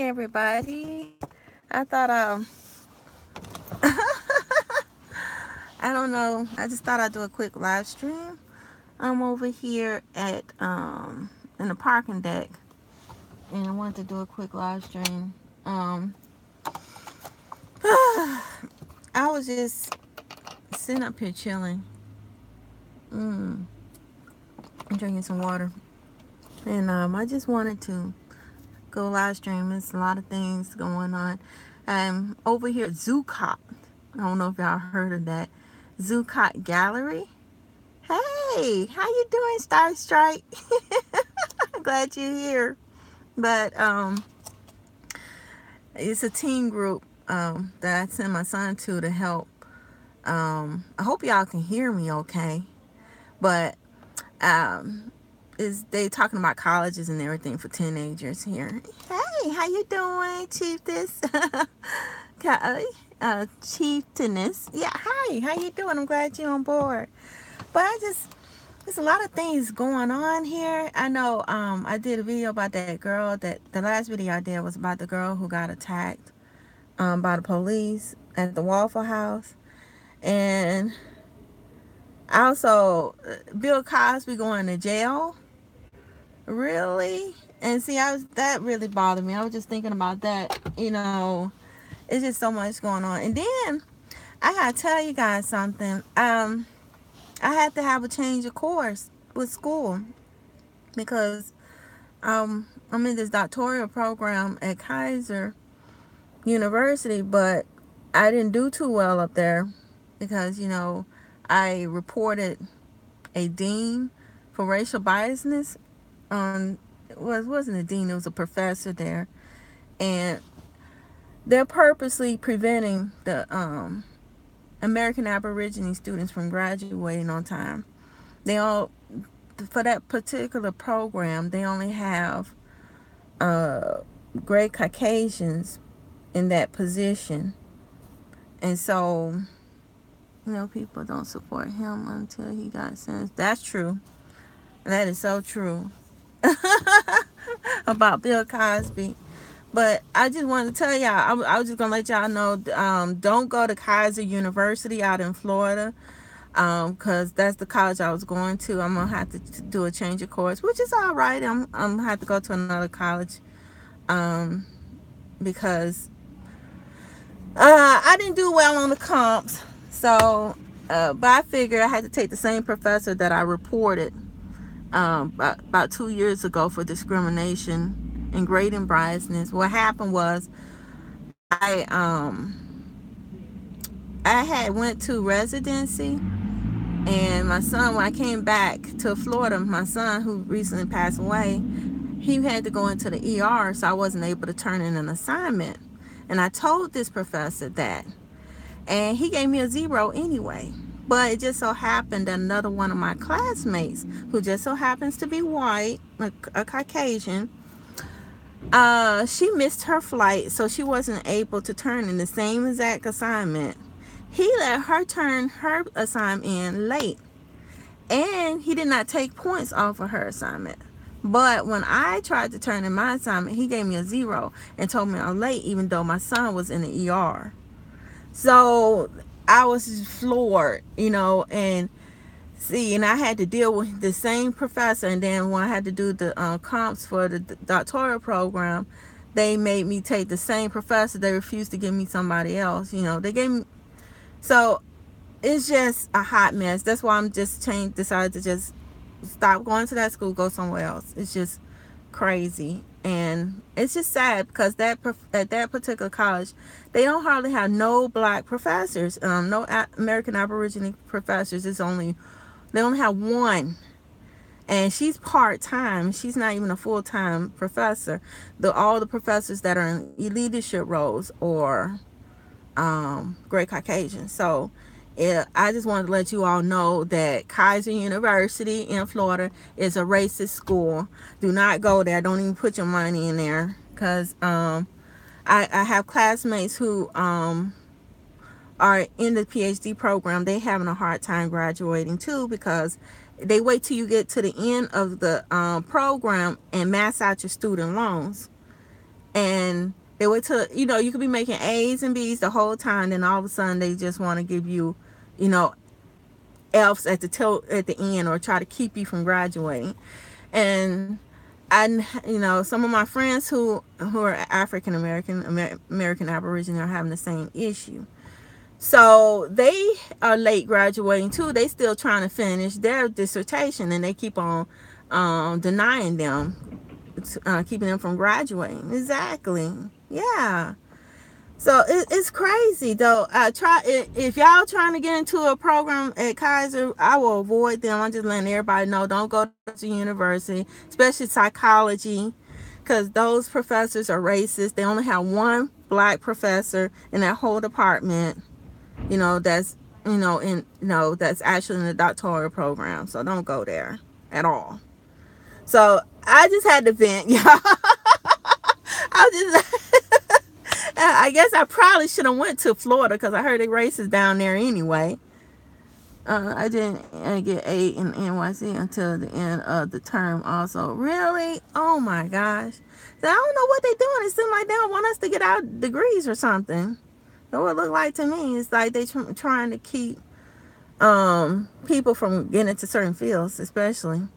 everybody. I thought I don't know. I just thought I'd do a quick live stream. I'm over here at in the parking deck, and I wanted to do a quick live stream. I was just sitting up here chilling, mm, drinking some water, and I just wanted to go live stream. There's a lot of things going on. I'm over here at Zucot. I don't know if y'all heard of that. Zucot Gallery. Hey, how you doing, Star Strike? I'm glad you're here. But it's a team group that I sent my son to help. I hope y'all can hear me okay. But is they talking about colleges and everything for teenagers here. Hey, how you doing, Chiefess? Chieftainess. Yeah, hi, how you doing? I'm glad you're on board. But there's a lot of things going on here. I know I did a video about that girl. That the last video I did was about the girl who got attacked by the police at the Waffle House. And also Bill Cosby going to jail. Really? And see, that really bothered me. I was just thinking about that. It's just so much going on. And then I gotta tell you guys something. I had to have a change of course with school because I'm in this doctoral program at Kaiser University, but I didn't do too well up there because I reported a dean for racial biasness. It wasn't a dean, it was a professor there, and they're purposely preventing the American Aborigine students from graduating on time. They all, for that particular program, they only have gray Caucasians in that position, and so people don't support him until he got sentenced. That's true. That is so true about Bill Cosby. But I just wanted to tell y'all, I was just going to let y'all know, don't go to Kaiser University out in Florida, because that's the college I was going to. I'm going to have to do a change of course, which is all right. I'm going to have to go to another college because I didn't do well on the comps. So, but I figured I had to take the same professor that I reported about 2 years ago for discrimination and grading biasness. What happened was I had went to residency, and my son, when I came back to Florida, my son, who recently passed away, he had to go into the ER, so I wasn't able to turn in an assignment. And I told this professor that, and he gave me a 0 anyway. But it just so happened that another one of my classmates, who just so happens to be white, a Caucasian, she missed her flight, so she wasn't able to turn in the same exact assignment. He let her turn her assignment in late, and he did not take points off of her assignment. But when I tried to turn in my assignment, he gave me a 0 and told me I'm late, even though my son was in the ER. So I was just floored, and see, and I had to deal with the same professor. And then when I had to do the comps for the doctoral program, they made me take the same professor. They refused to give me somebody else. They gave me, so it's just a hot mess. That's why I'm just decided to just stop going to that school, go somewhere else. It's just crazy. And it's just sad because at that particular college, they don't hardly have no black professors, no American Aborigine professors. They only have one, and she's part-time. She's not even a full-time professor. All the professors that are in leadership roles or gray Caucasian. So I just wanted to let you all know that Kaiser University in Florida is a racist school. Do not go there. Don't even put your money in there, because I have classmates who are in the PhD program. They having a hard time graduating too, because they wait till you get to the end of the program and max out your student loans. And they wait till, you could be making A's and B's the whole time, then all of a sudden they just want to give you, you know, F's at the end, or try to keep you from graduating. And some of my friends who are African American, American Aborigine, are having the same issue. So they are late graduating too. They still trying to finish their dissertation, and they keep on denying them, keeping them from graduating. Exactly. Yeah. So it's crazy though. If y'all trying to get into a program at Kaiser, I will avoid them. I'm just letting everybody know, don't go to university, especially psychology, because those professors are racist. They only have one black professor in that whole department. That's that's actually in the doctoral program. So don't go there at all. So I just had to vent, y'all. I just I guess I probably should have went to Florida, because I heard they racist down there anyway. I didn't get A in NYC until the end of the term also. Really? Oh my gosh. I don't know what they're doing. It seems like they don't want us to get our degrees or something. That's what it look like to me. It's like they trying to keep people from getting into certain fields, especially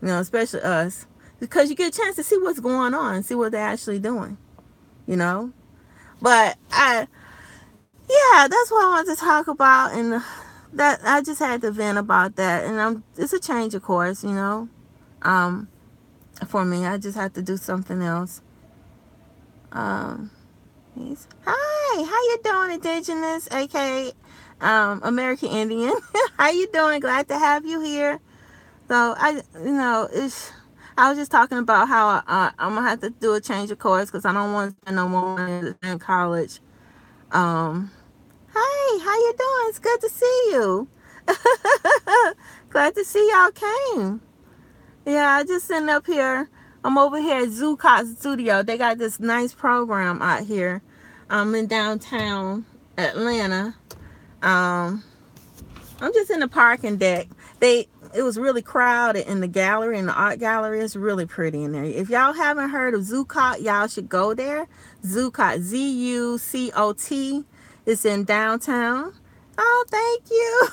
especially us, because you get a chance to see what's going on, see what they're actually doing. But that's what I wanted to talk about, and that I just had to vent about that, and it's a change of course, for me. I just had to do something else. Hi, how you doing, Indigenous, aka American Indian? How you doing? Glad to have you here. So I was just talking about how I'm gonna have to do a change of course, because I don't want to spend no more money in college. Hey, how you doing? It's good to see you. Glad to see y'all came. Yeah, I just sitting up here. I'm over here at Zucot Studio. They got this nice program out here. I'm in downtown Atlanta. I'm just in the parking deck. It was really crowded in the gallery, in the art gallery. It's really pretty in there. If y'all haven't heard of Zucot, y'all should go there. Zucot, Zucot. It's in downtown. Oh, thank you.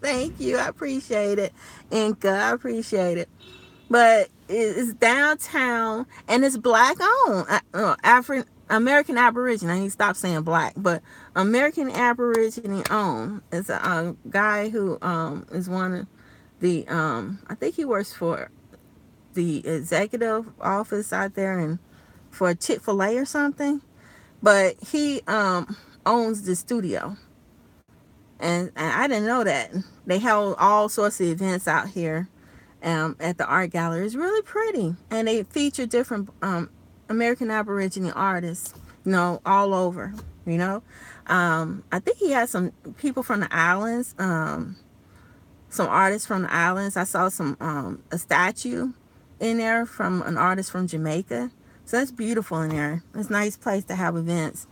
Thank you. I appreciate it. Inca, I appreciate it. But it's downtown, and it's black owned. American Aborigine. I need to stop saying black, but American Aborigine owned. It's a guy who is one of the I think he works for the executive office out there, and for Chick-fil-A or something. But he owns the studio, and I didn't know that. They held all sorts of events out here at the art gallery. It's really pretty, and they feature different American Aborigine artists, all over. I think he has some people from the islands, some artists from the islands. I saw a statue in there from an artist from Jamaica. So that's beautiful in there. It's a nice place to have events.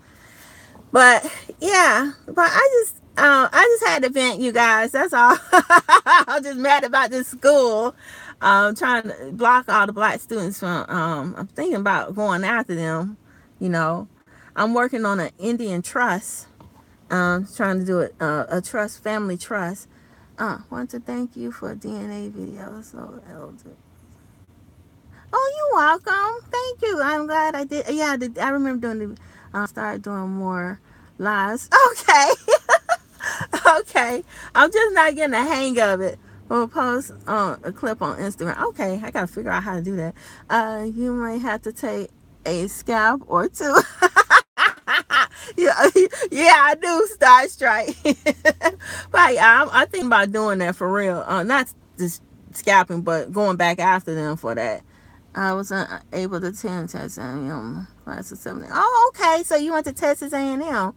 But yeah, I just had to vent, you guys. That's all. I'm just mad about this school. Trying to block all the black students from. I'm thinking about going after them. I'm working on an Indian trust. Trying to do it, a trust, family trust. Want to thank you for a DNA video. So elder. Oh, you're welcome. Thank you. I'm glad I did. Yeah, I remember doing started doing more lives. Okay. Okay. I'm just not getting the hang of it. We'll post a clip on Instagram. Okay, I gotta figure out how to do that. You might have to take a scalp or two. Yeah, I do, Star Strike. But yeah, I think about doing that for real. Not just scalping, but going back after them for that. I was unable to attend Texas A&M class of 7. Oh, okay. So you went to Texas A&M. Okay,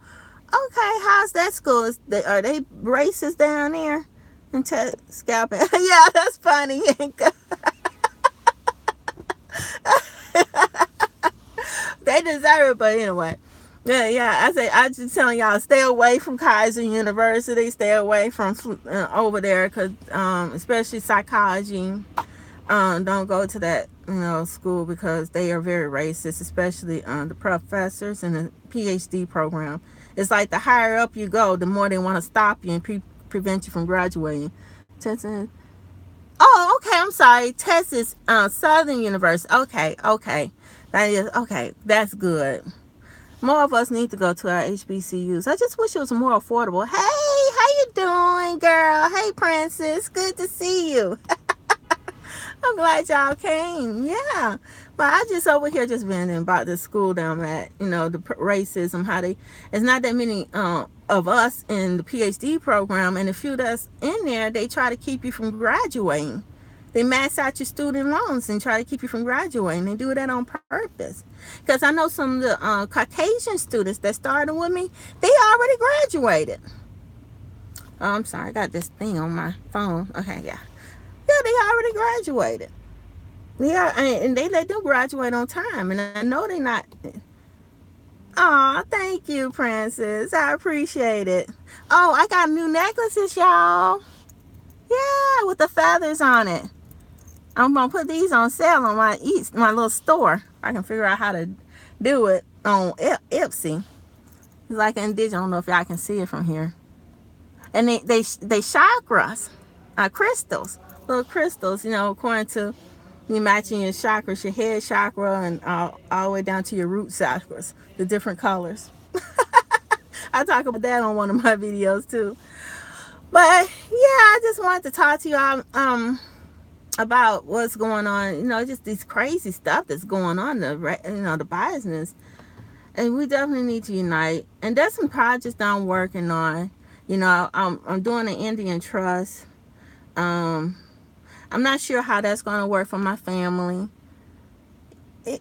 how's that school? Are they racist down there? And scalping? Yeah, that's funny. They deserve it, but anyway. Yeah. I just telling y'all, stay away from Kaiser University. Stay away from over there, cause especially psychology. don't go to that school because they are very racist, especially the professors in the PhD program. It's like the higher up you go, the more they want to stop you and prevent you from graduating. Texas. Oh, okay. I'm sorry. Texas Southern University. Okay. That is okay. That's good. More of us need to go to our HBCUs. I just wish it was more affordable. Hey, how you doing, girl? Hey, Princess. Good to see you. I'm glad y'all came. Yeah. But I just over here just venting about the school down at, the racism, how it's not that many of us in the PhD program, and the few that's in there, they try to keep you from graduating. They max out your student loans and try to keep you from graduating. They do that on purpose. Because I know some of the Caucasian students that started with me, they already graduated. Oh, I'm sorry. I got this thing on my phone. Okay, yeah. Yeah, they already graduated. Yeah, and they let them graduate on time. And I know they're not. Aw, thank you, Princess. I appreciate it. Oh, I got new necklaces, y'all. Yeah, with the feathers on it. I'm going to put these on sale on my little store. I can figure out how to do it on Etsy. It's like in digital. I don't know if y'all can see it from here. And they chakras, crystals, little crystals, according to you matching your chakras, your head chakra, and all the way down to your root chakras, the different colors. I talk about that on one of my videos too. But yeah, I just wanted to talk to you about what's going on. Just this crazy stuff that's going on. The biasness, and we definitely need to unite. And there's some projects that I'm working on. I'm doing an Indian trust. I'm not sure how that's going to work for my family. Yes,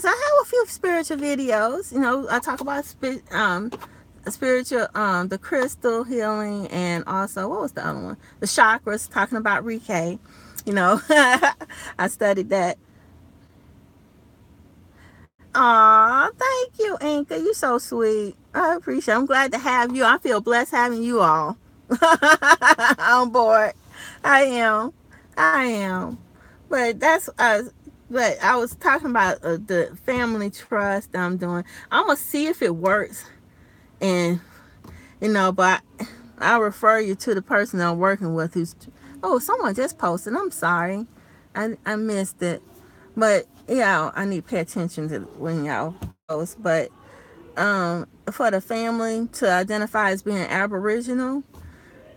I have a few spiritual videos. I talk about spiritual, the crystal healing, and also, what was the other one? The chakras, talking about Reiki. I studied that. Aw, thank you, Inka. You're so sweet. I appreciate it. I'm glad to have you. I feel blessed having you all on board. I am. But but I was talking about the family trust that I'm doing. I'm going to see if it works. And, but I'll refer you to the person I'm working with someone just posted. I'm sorry. I missed it. But, I need to pay attention to when y'all post. But for the family to identify as being Aboriginal,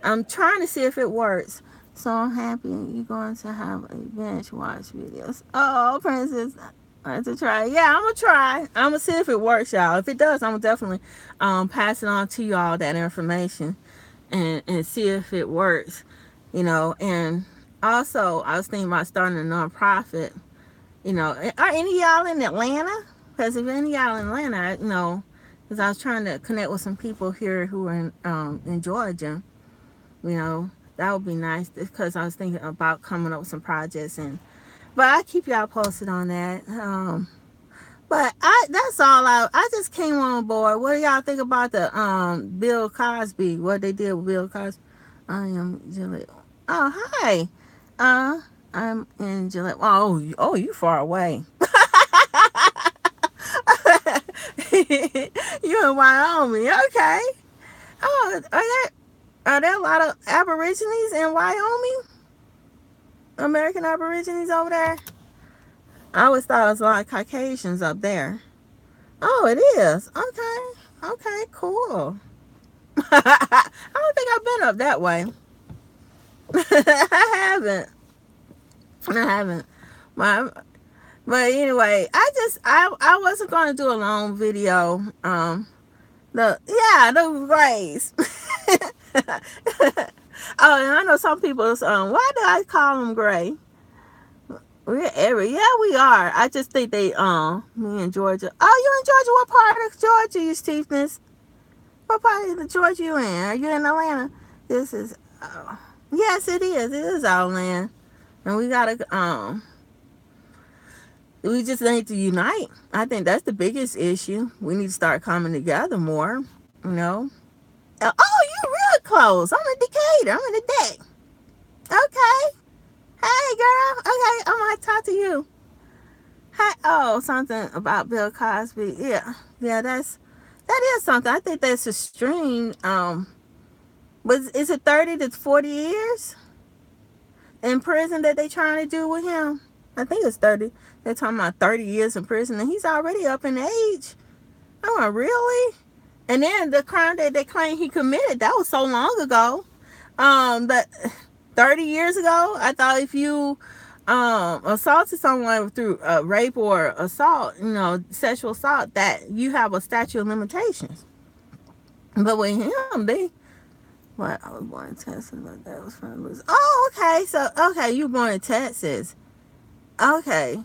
I'm trying to see if it works. So I'm happy you're going to have a binge watch videos. Oh, Princess, I have to try. Yeah, I'm going to try. I'm going to see if it works, y'all. If it does, I'm going to definitely pass it on to y'all, that information, and see if it works, And also, I was thinking about starting a nonprofit. Are any of y'all in Atlanta? Because if any of y'all in Atlanta, because I was trying to connect with some people here who are in Georgia, that would be nice, because I was thinking about coming up with some projects, but I keep y'all posted on that. But that's all. I just came on board. What do y'all think about the Bill Cosby? What they did with Bill Cosby? I am Gillette. Oh, hi. I'm in Gillette. Oh, you far away. You in Wyoming? Okay. Oh, are there a lot of Aborigines in Wyoming? American Aborigines over there? I always thought it was a lot of Caucasians up there. Oh, it is. Okay, cool. I don't think I've been up that way. I haven't. But anyway, I wasn't going to do a long video. The race. Oh, and I know some people, why do I call them gray? We are. I just think they, me in Georgia. Oh, you in Georgia? What part of Georgia, you Steveness? What part of Georgia you in? Are you in Atlanta? This is, yes, it is. It is our land. And we gotta, we just need to unite. I think that's the biggest issue. We need to start coming together more, Oh, you real close. I'm in Decatur. I'm in the deck. Okay. Hey, girl. Okay, I might talk to you. Hey, oh, something about Bill Cosby. Yeah, yeah, that is something. I think that's extreme. Was is it 30 to 40 years in prison that they trying to do with him? I think it's 30. They're talking about 30 years in prison, and he's already up in age. Oh, really? And then the crime that they claim he committed, that was so long ago. But 30 years ago, I thought if you assaulted someone through rape or assault, sexual assault, that you have a statute of limitations. But with him, what? I was born in Texas, but that was from Louisiana. Oh, okay. So, okay, you were born in Texas. Okay.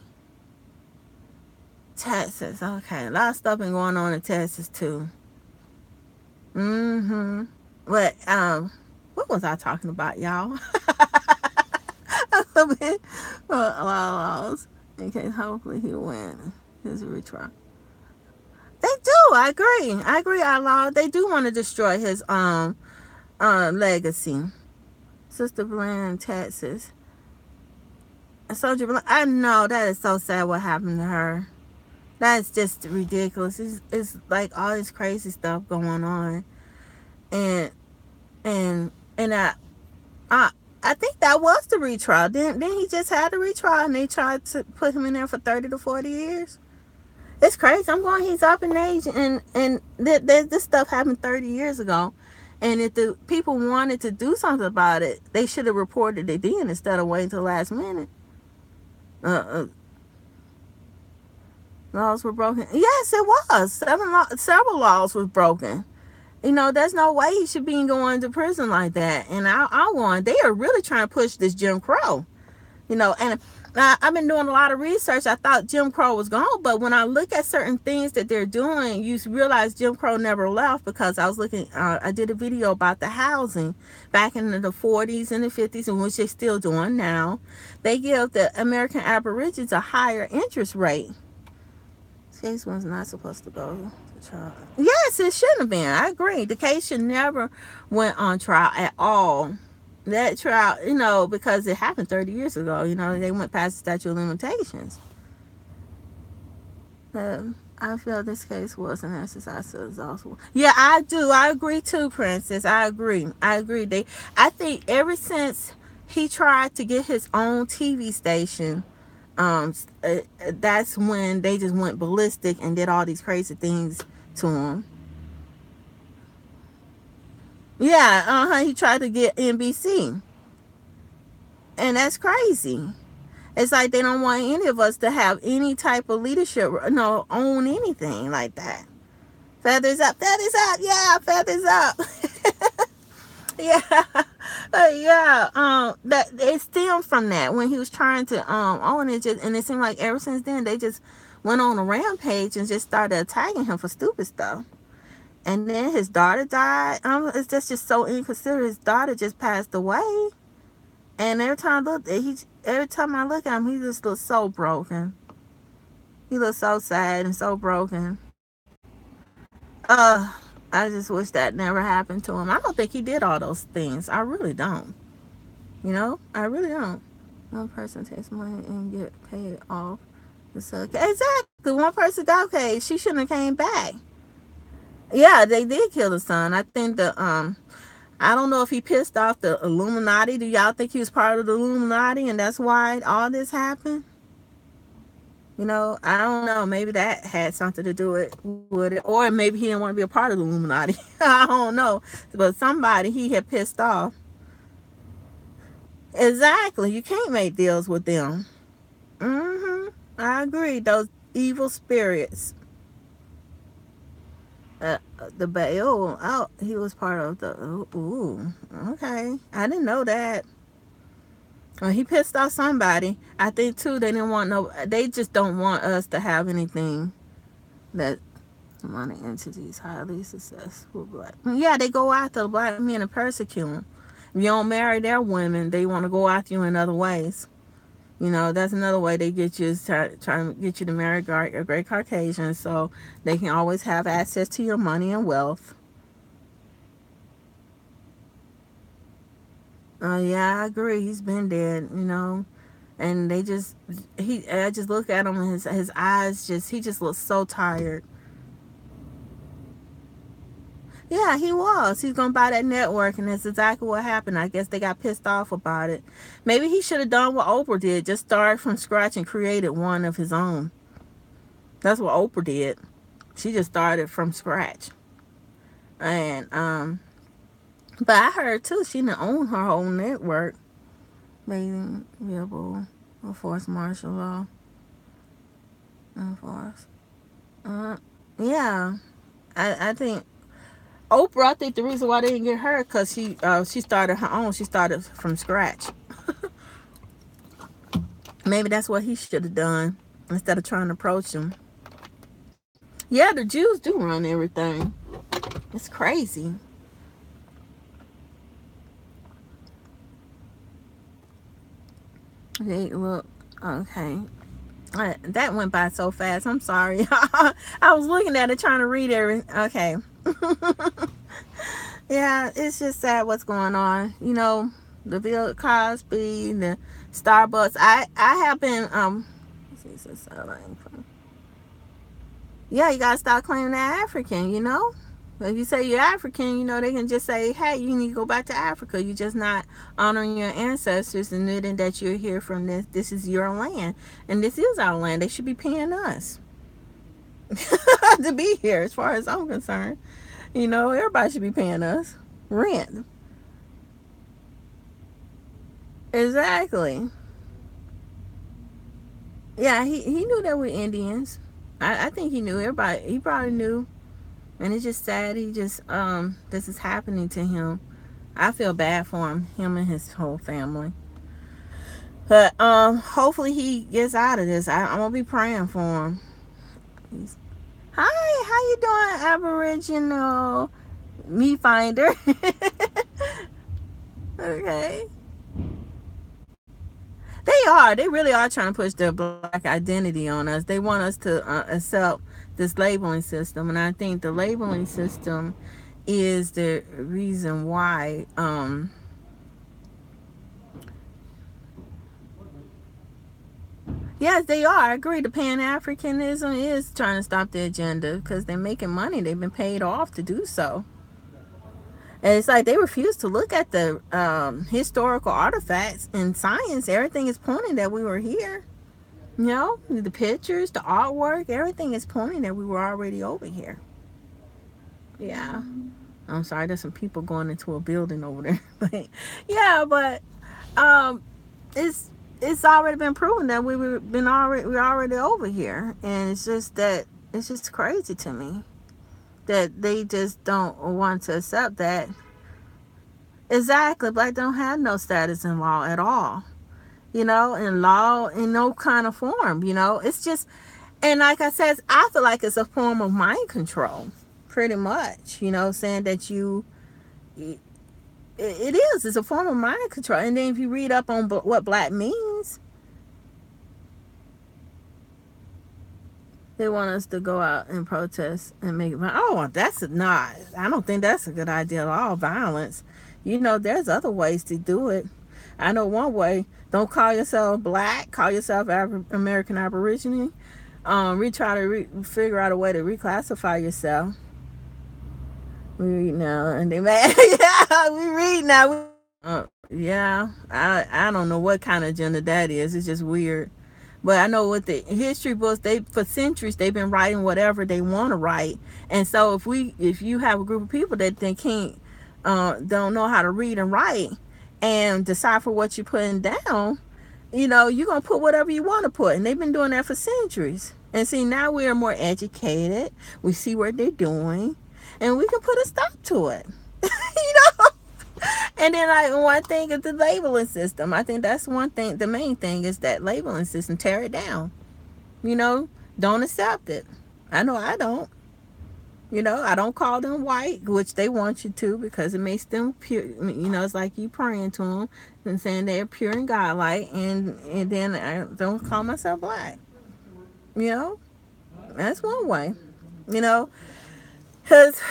Texas. Okay. A lot of stuff been going on in Texas, too. Mm-hmm. But, what was I talking about, y'all? A little bit. A lot of laws. In case hopefully he'll win his retrial. They do. I agree. I agree, Outlaw. They do want to destroy his legacy. Sister Bland, Texas. Soldier Bland. I know that is so sad what happened to her. That is just ridiculous. It's like all this crazy stuff going on. And and and I think that was the retrial. Then he just had a retrial and they tried to put him in there for 30 to 40 years. It's crazy. I'm going, he's up in age, and this stuff happened 30 years ago. And if the people wanted to do something about it, they should have reported it then instead of waiting till the last minute. Laws were broken. Yes, it was. Several laws was broken. There's no way he should be going to prison like that. And they are really trying to push this Jim Crow. And I've been doing a lot of research. I thought Jim Crow was gone, but when I look at certain things that they're doing, you realize Jim Crow never left, because I was looking, I did a video about the housing back in the 40s and the 50s, and which they're still doing now. They give the American Aborigines a higher interest rate. This one's not supposed to go to trial. Yes, it shouldn't have been. I agree. The case should never went on trial at all. That trial, because it happened 30 years ago, they went past the statute of limitations. I feel this case was an exercise of exhaustion. Yeah, I do. I agree too, Princess. I agree. I think ever since he tried to get his own TV station, that's when they just went ballistic and did all these crazy things to him. Yeah, he tried to get NBC. And that's crazy. It's like they don't want any of us to have any type of leadership, own anything like that. Feathers up, yeah, feathers up. Yeah, that it stemmed from that when he was trying to own it, and it seemed like ever since then they just went on a rampage and just started attacking him for stupid stuff. And then his daughter died. It's just so inconsiderate. His daughter just passed away, and every time I look at him, he just looks so broken. He looks so sad and so broken. I just wish that never happened to him. I don't think he did all those things. I really don't. I really don't. One person takes money and get paid off. Exactly. One person got paid. She shouldn't have came back. Yeah, they did kill the son. I think I don't know if he pissed off the Illuminati. Do y'all think he was part of the Illuminati and that's why all this happened? I don't know. Maybe that had something to do with it. Or maybe he didn't want to be a part of the Illuminati. I don't know. But somebody he had pissed off. Exactly. You can't make deals with them. I agree. Those evil spirits. The Baal. He was part of the. Ooh. Okay. I didn't know that. He pissed off somebody. I think too they didn't want they just don't want us to have anything that money entities highly successful black. Yeah, they go after black men and persecute them. If you don't marry their women, they want to go after you in other ways. That's another way they get you, is trying to get you to marry a great Caucasian, so they can always have access to your money and wealth. Yeah, I agree. He's been dead, and I just look at him and his eyes he just looks so tired. Yeah, he was. He's gonna buy that network, and that's exactly what happened. I guess they got pissed off about it. Maybe he should have done what Oprah did, just started from scratch and created one of his own. That's what Oprah did. She just started from scratch. And but I heard too she didn't own her whole network. Raising Rebel, enforce martial law, enforce. Uh, yeah, I think Oprah. I think the reason why they didn't get her because she started her own. She started from scratch. Maybe that's what he should have done instead of trying to approach him. Yeah, the Jews do run everything. It's crazy. Okay, look. Okay. That went by so fast. I'm sorry. I was looking at it trying to read everything. Okay. Yeah, it's just sad what's going on. The Bill Cosby, the Starbucks. I have been yeah, you gotta stop claiming that African. If you say you're African, they can just say, hey, you need to go back to Africa. You're just not honoring your ancestors and admitting that you're here from this. This is your land. And this is our land. They should be paying us to be here, as far as I'm concerned. Everybody should be paying us rent. Exactly. Yeah, he knew that we're Indians. I think he knew. Everybody, he probably knew. And it's just sad he just this is happening to him. I feel bad for him and his whole family. But hopefully he gets out of this. I'm gonna be praying for him. Hi, how you doing, Aboriginal Me Finder? Okay. They really are trying to push their black identity on us. They want us to accept this labeling system, and I think the labeling system is the reason why. Yes, they are. I agree. The Pan Africanism is trying to stop the agenda because they're making money. They've been paid off to do so. And it's like they refuse to look at the historical artifacts in science. Everything is pointing that we were here. The pictures, the artwork, everything is pointing that we were already over here. Yeah. I'm sorry, there's some people going into a building over there. Yeah, but um, it's already been proven that we're already over here, and it's just crazy to me that they just don't want to accept that. Exactly, black don't have no status in law at all. In law in no kind of form. It's just, and like I said, I feel like it's a form of mind control, pretty much. Saying that it is. It's a form of mind control. And then if you read up on what black means, they want us to go out and protest and make it. Oh, that's not. I don't think that's a good idea at all. Violence. There's other ways to do it. I know one way. Don't call yourself black. Call yourself American Aborigine. Try to figure out a way to reclassify yourself. We read now, and they mad. Yeah, we read now. Yeah, I don't know what kind of agenda that is. It's just weird. But I know with the history books, they for centuries they've been writing whatever they want to write. And so if you have a group of people that they can't don't know how to read and write and decipher what you're putting down, you're gonna put whatever you want to put. And they've been doing that for centuries. And see, now we're more educated. We see what they're doing, and we can put a stop to it. And then one thing is the labeling system. I think that's one thing. The main thing is that labeling system. Tear it down. Don't accept it. I know I don't. I don't call them white, which they want you to because it makes them pure. It's like you praying to them and saying they're pure and godlike, and then I don't call myself black. That's one way. Because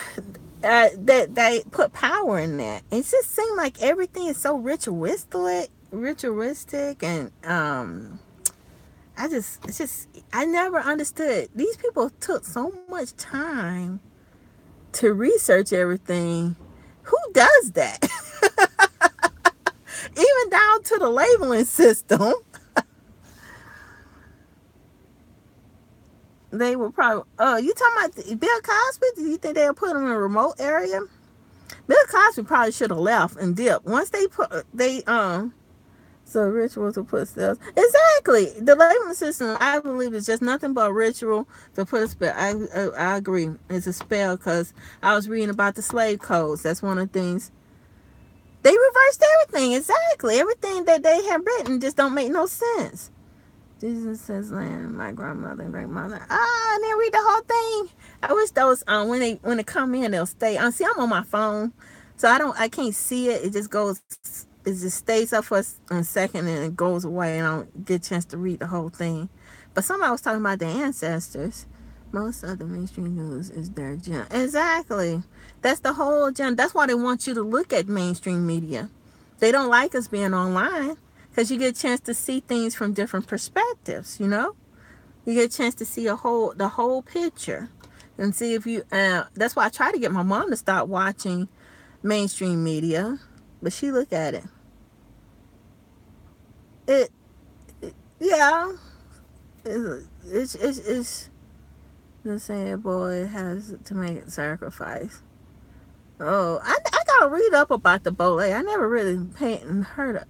that they put power in that. It just seems like everything is so ritualistic, and I never understood. These people took so much time to research everything. Who does that? Even down to the labeling system. They were probably. You talking about Bill Cosby? Do you think they'll put him in a remote area? Bill Cosby probably should have left and dipped. Once so ritual to put spells. Exactly. The labeling system, I believe, is just nothing but ritual to put a spell. I agree. It's a spell, because I was reading about the slave codes. That's one of the things. They reversed everything. Exactly. Everything that they have written just don't make no sense. Jesus says, "Land, my grandmother and grandmother." I didn't read the whole thing. I wish those when they come in, they'll stay. See, I'm on my phone, so I can't see it. It just goes. It just stays up for a second and it goes away, and I don't get a chance to read the whole thing. But somebody was talking about their ancestors. Most of the mainstream news is their agenda. Exactly. That's the whole agenda. That's why they want you to look at mainstream media. They don't like us being online, because you get a chance to see things from different perspectives. You get a chance to see the whole picture, and see if you. That's why I try to get my mom to stop watching mainstream media, but she look at it. Yeah. It's the saying, boy has to make a sacrifice. Oh, I gotta read up about the Bole. I never really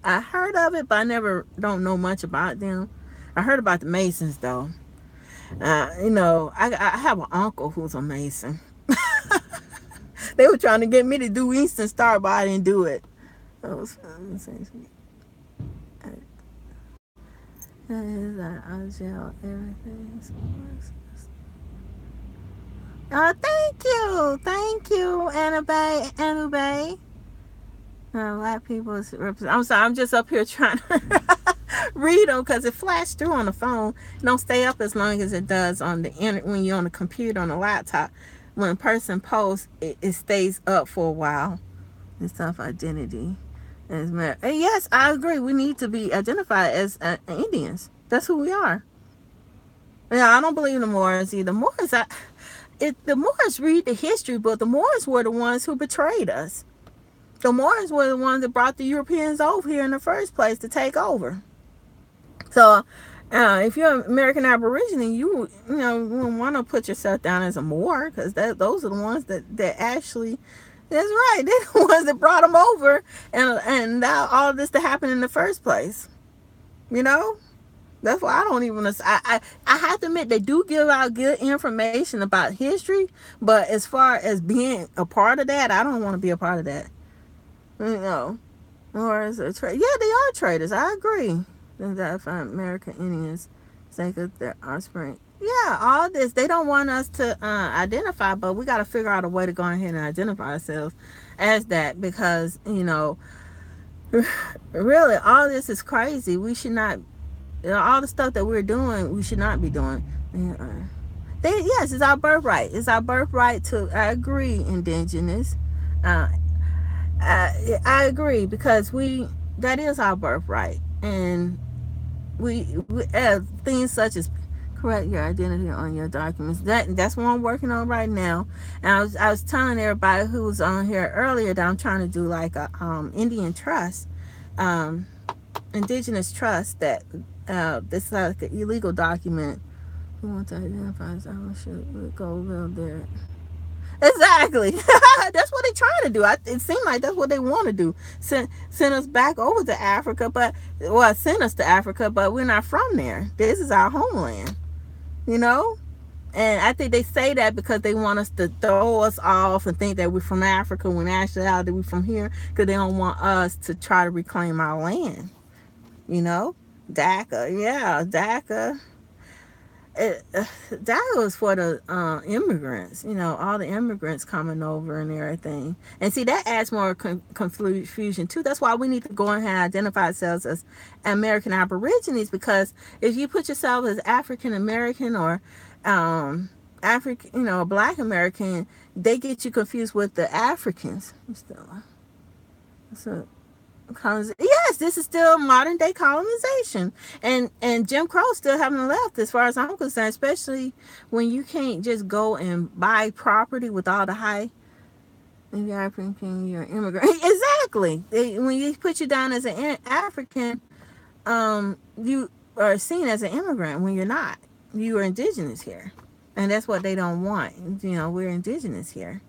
I heard of it, but I never don't know much about them. I heard about the Masons though. I have an uncle who's a Mason. They were trying to get me to do Eastern Star, but I didn't do it. Thank you, Annabelle. Black people I'm sorry, I'm just up here trying to read them, because it flashed through on the phone. It don't stay up as long as it does on the internet when you're on the computer, on the laptop. When a person posts, it stays up for a while. And self identity. And yes, I agree. We need to be identified as Indians. That's who we are. Yeah, I don't believe the Moors either. The Moors read the history book. The Moors were the ones who betrayed us. The Moors were the ones that brought the Europeans over here in the first place to take over. So, if you're an American Aborigine, you wouldn't want to put yourself down as a Moor, because those are the ones that actually. That's right. They're the ones that brought them over, and now all of this to happen in the first place. That's why I don't even. I have to admit, they do give out good information about history, but as far as being a part of that, I don't want to be a part of that. Or as a trade. Yeah, they are traders. I agree. That I find American Indians think of their offspring. Yeah, all this, they don't want us to identify, but we got to figure out a way to go ahead and identify ourselves as that, because really, all this is crazy. We should not. All the stuff that we're doing, we should not be doing. Yes, it's our birthright. It's our birthright to. I agree, indigenous. I agree, because that is our birthright, and we things such as correct your identity on your documents. That's what I'm working on right now. And I was telling everybody who was on here earlier that I'm trying to do like a Indian trust, indigenous trust, that this is like an illegal document. Who wants to identify as should go real there. Exactly. That's what they're trying to do. It seems like that's what they want to do. Send us back over to Africa, send us to Africa, but we're not from there. This is our homeland, And I think they say that because they want us to throw us off and think that we're from Africa, when actually we're from here, because they don't want us to try to reclaim our land. DACA. Yeah, DACA. That was for the immigrants, all the immigrants coming over and everything. And see, that adds more confusion too. That's why we need to go ahead and identify ourselves as American Aborigines, because if you put yourself as African American or African, Black American, they get you confused with the Africans. So, yes, this is still modern day colonization, and Jim Crow still haven't left, as far as I'm concerned. Especially when you can't just go and buy property with all the high. If you're African, you're an immigrant. Exactly. When you put you down as an African, you are seen as an immigrant when you're not. You are indigenous here, and that's what they don't want. We're indigenous here.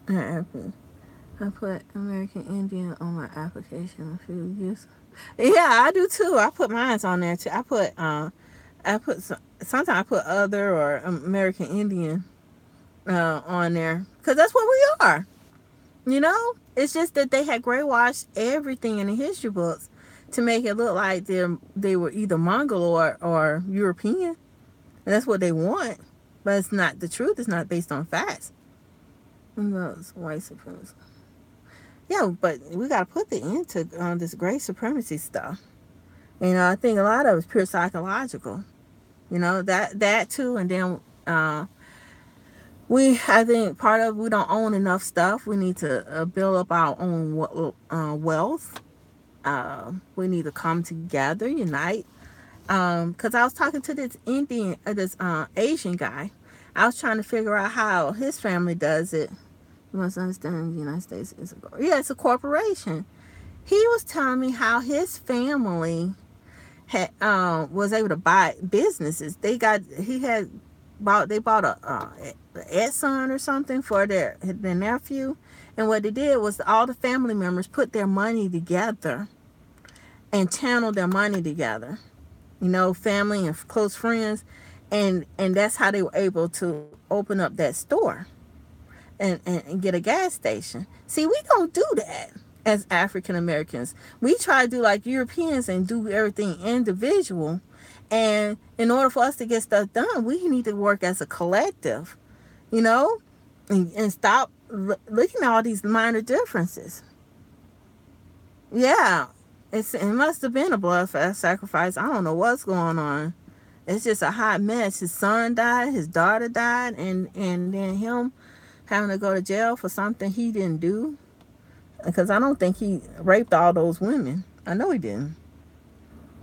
I put American Indian on my application a few years. Yeah, I do too. I put mine on there too. Sometimes I put other or American Indian on there because that's what we are. It's just that they had graywashed everything in the history books to make it look like they were either Mongol or European. And that's what they want. But it's not the truth. It's not based on facts. Those white supremacists. Yeah, but we got to put the end to this gray supremacy stuff. I think a lot of it's pure psychological. That too. And then I think part of we don't own enough stuff. We need to build up our own wealth. We need to come together, unite. Because I was talking to this Asian guy. I was trying to figure out how his family does it. You must understand the United States it's a corporation. He was telling me how his family was able to buy businesses. They bought a Exxon or something for their nephew, and what they did was all the family members put their money together and channeled their money together. Family and close friends, and that's how they were able to open up that store and get a gas station. See, we don't do that as African Americans. We try to do like Europeans and do everything individual. And in order for us to get stuff done, we need to work as a collective, and stop looking at all these minor differences. Yeah, it must have been a blood sacrifice. I don't know what's going on. It's just a hot mess. His son died, his daughter died, and then him having to go to jail for something he didn't do. Because I don't think he raped all those women. I know he didn't.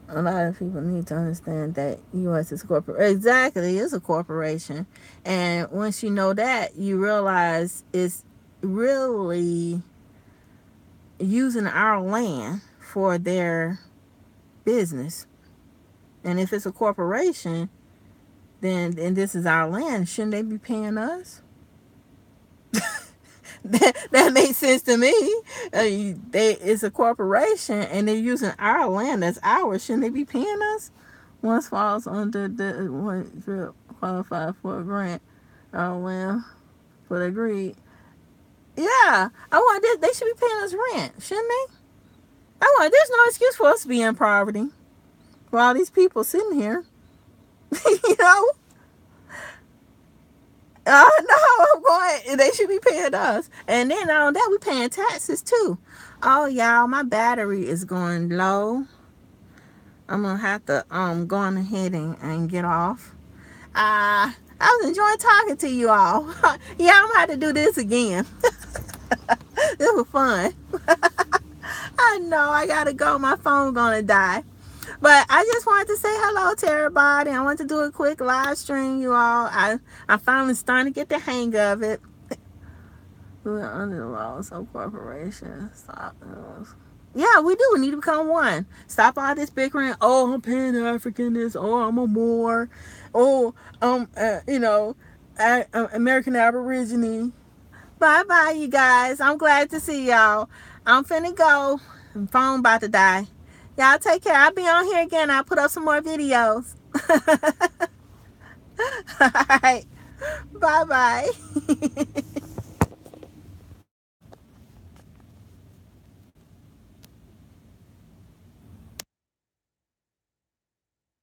A lot of people need to understand that U.S. is a corporation. Exactly, it's a corporation. And once you know that, you realize it's really using our land for their business. And if it's a corporation, then this is our land. Shouldn't they be paying us? That makes sense to me. It's a corporation and they're using our land that's ours. Shouldn't they be paying us? Once falls under the qualify for a grant, our land for the greed. Yeah, they should be paying us rent, shouldn't they? There's no excuse for us to be in poverty. For all these people sitting here, No, I'm going. They should be paying us, and then on that we paying taxes too. Oh, y'all, my battery is going low. I'm gonna have to go on ahead and get off. I was enjoying talking to you all. Yeah, I'm gonna have to do this again. This was fun. I know I gotta go. My phone's gonna die. But I just wanted to say hello to everybody. I want to do a quick live stream, you all. I'm finally starting to get the hang of it. We're under the laws of corporations. Stop those. Yeah, we do. We need to become one. Stop all this bickering. Oh, I'm Pan-African this. Oh, I'm a Moor. Oh, American Aborigine. Bye-bye, you guys. I'm glad to see y'all. I'm finna go. My phone about to die. Y'all take care. I'll be on here again. I'll put up some more videos. All right. Bye-bye.